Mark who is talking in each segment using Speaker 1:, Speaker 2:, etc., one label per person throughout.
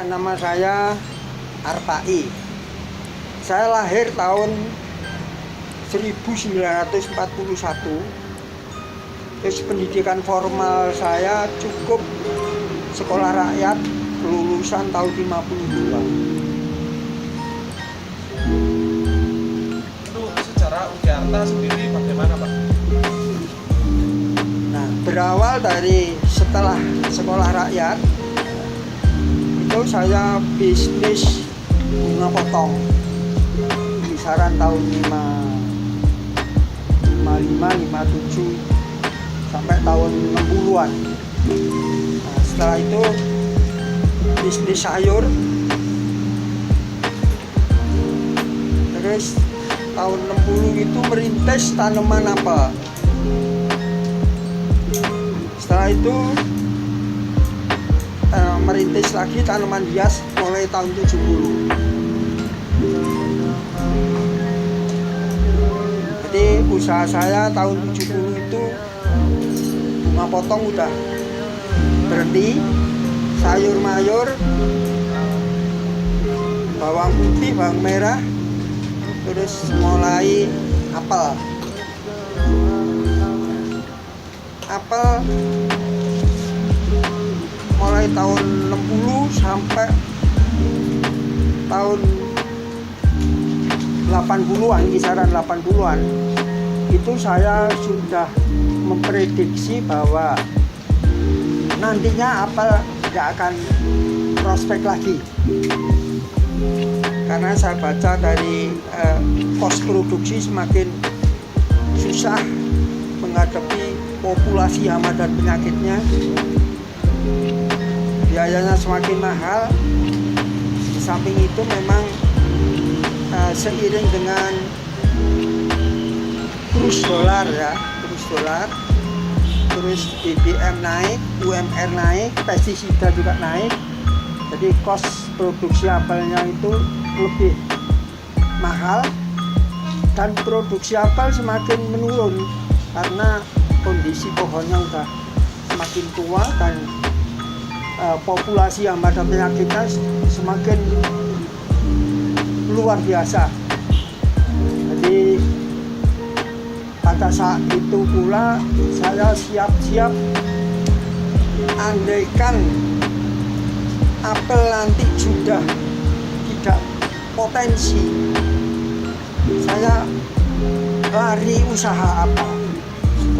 Speaker 1: Nama saya Arpai. Saya lahir tahun 1941. Terus pendidikan formal saya cukup sekolah rakyat, lulusan tahun 52.
Speaker 2: Itu secara Ujarta sendiri bagaimana, Pak?
Speaker 1: Nah, berawal dari setelah sekolah rakyat itu saya bisnis bunga potong kisaran tahun 55, 57 sampai tahun 60-an. Nah, setelah itu bisnis sayur, terus tahun 60 itu merintis tanaman apel. Setelah itu merintis lagi tanaman hias mulai tahun 70. Jadi usaha saya tahun 70 itu bunga potong udah berhenti, sayur mayur, bawang putih, bawang merah, terus mulai apel. Apel mulai tahun 60 sampai tahun 80-an, kisaran 80-an itu saya sudah memprediksi bahwa nantinya apel tidak akan prospek lagi, karena saya baca dari kos produksi semakin susah menghadapi populasi hama dan penyakitnya, biayanya semakin mahal. Di samping itu memang seiring dengan kurs dolar, terus BBM naik, UMR naik, pestisida juga naik, jadi kos produksi apelnya itu lebih mahal dan produksi apel semakin menurun karena kondisi pohonnya udah semakin tua dan populasi hama dan penyakitnya semakin luar biasa. Jadi pada saat itu pula saya siap-siap, andaikan apel nanti sudah tidak potensi, saya lari usaha apa.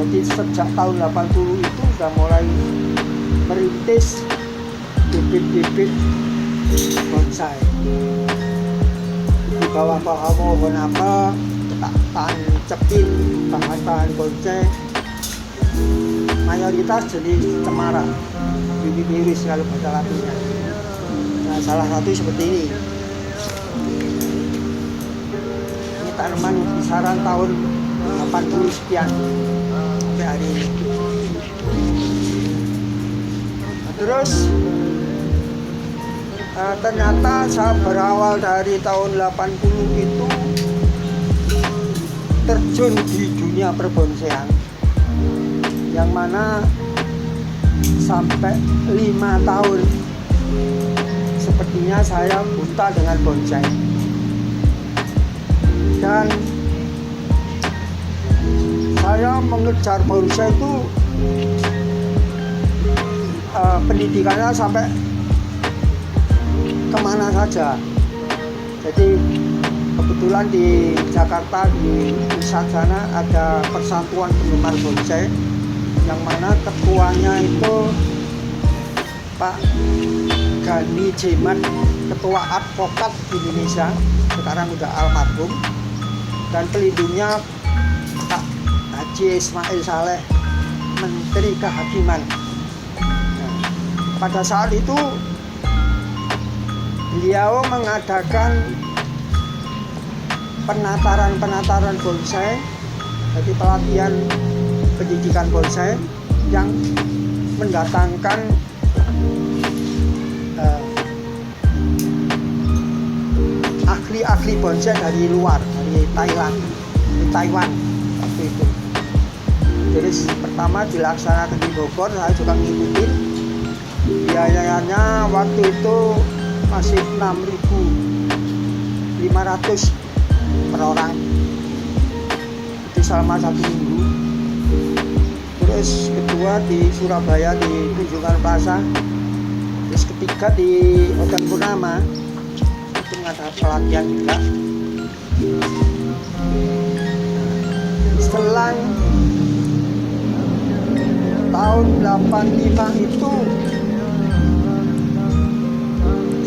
Speaker 1: Jadi sejak tahun 80 itu sudah mulai merintis bibit-bibit bonsai. Di bawah-bawah pohon apel tak tancepin bahan-bahan bonsai, mayoritas jenis cemara, bibit kalau bahasa latinnya. Nah, salah satu seperti ini. Ini tanaman kisaran tahun 80 sekian sampai hari ini. Nah, terus ternyata saya berawal dari tahun 80 itu terjun di dunia perbonsaian, yang mana sampai 5 tahun sepertinya saya buta dengan bonsai. Dan saya mengejar bonsai itu pendidikannya sampai kemana saja. Jadi kebetulan di Jakarta, di pusat sana ada persatuan penggemar bonsai, yang mana ketuanya itu Pak Gani Jemat, ketua advokat Indonesia, sekarang udah almarhum, dan pelindungnya Pak Haji Ismail Saleh, Menteri Kehakiman. Nah, pada saat itu beliau mengadakan penataran bonsai, jadi pelatihan pendidikan bonsai yang mendatangkan ahli-ahli bonsai dari luar, dari Taiwan waktu itu. Jadi pertama dilaksanakan di Bogor, saya juga ngikutin. Biayanya waktu itu masih 6.500 per orang itu selama 1 minggu. Terus kedua di Surabaya di Tunjungan Plaza. Terus ketiga di Hotel Purnama itu ada pelatihan juga. Selang tahun 85 itu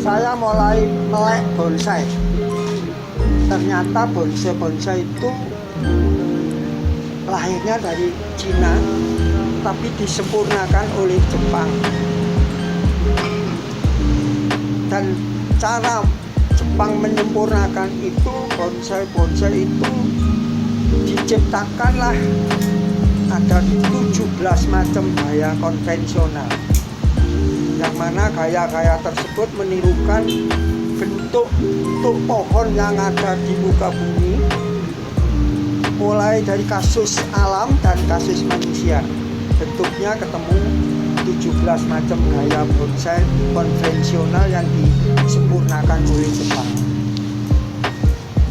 Speaker 1: saya mulai melek bonsai. Ternyata bonsai itu lahirnya dari Cina, tapi disempurnakan oleh Jepang. Dan cara Jepang menyempurnakan itu, bonsai itu diciptakanlah ada 17 macam gaya konvensional, yang mana gaya-gaya tersebut menirukan bentuk pohon yang ada di muka bumi, mulai dari kasus alam dan kasus manusia. Bentuknya ketemu 17 macam gaya bonsai konvensional yang disempurnakan oleh Jepang.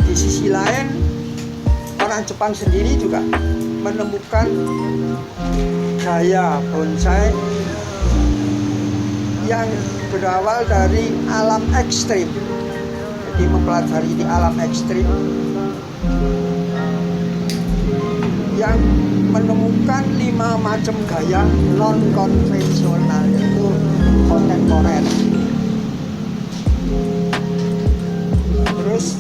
Speaker 1: Di sisi lain, orang Jepang sendiri juga menemukan gaya bonsai yang berawal dari alam ekstrim. Jadi mempelajari di alam ekstrim, yang menemukan 5 macam gaya non konvensional, yaitu kontemporer. Terus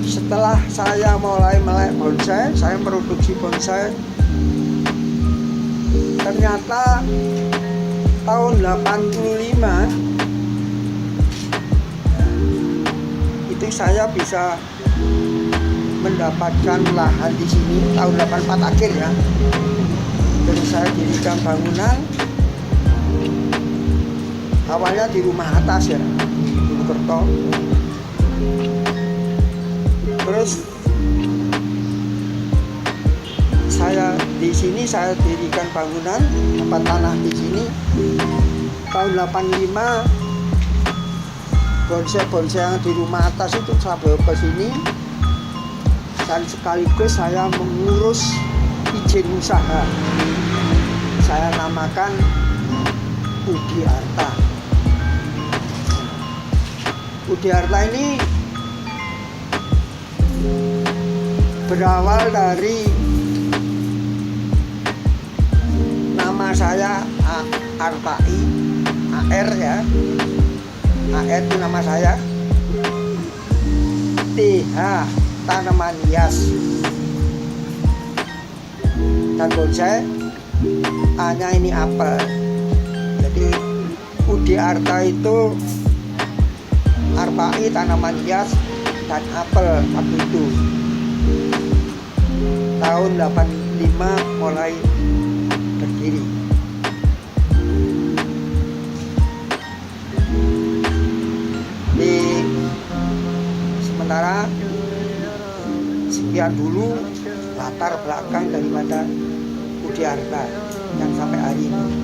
Speaker 1: setelah saya mulai melek bonsai, saya produksi bonsai. Ternyata tahun 85 itu saya bisa mendapatkan lahan di sini tahun 84 akhir ya. Terus saya dirikan bangunan, awalnya di rumah atas ya, di Purwokerto. Terus di sini saya dirikan bangunan tempat tanah di sini tahun 85. Bonsai yang di rumah atas itu saya bawa ke sini, dan sekaligus saya mengurus izin usaha. Saya namakan Udiarta. Udiarta ini berawal dari nama saya Artai, AR ya. AR itu nama saya. TH tanaman hias. Dan bonsai hanya ini apel. Jadi Udiarta itu Artai tanaman hias dan apel waktu itu. Tahun 85 mulai berdiri. Sementara sekian dulu latar belakang daripada Udiarta yang sampai hari ini.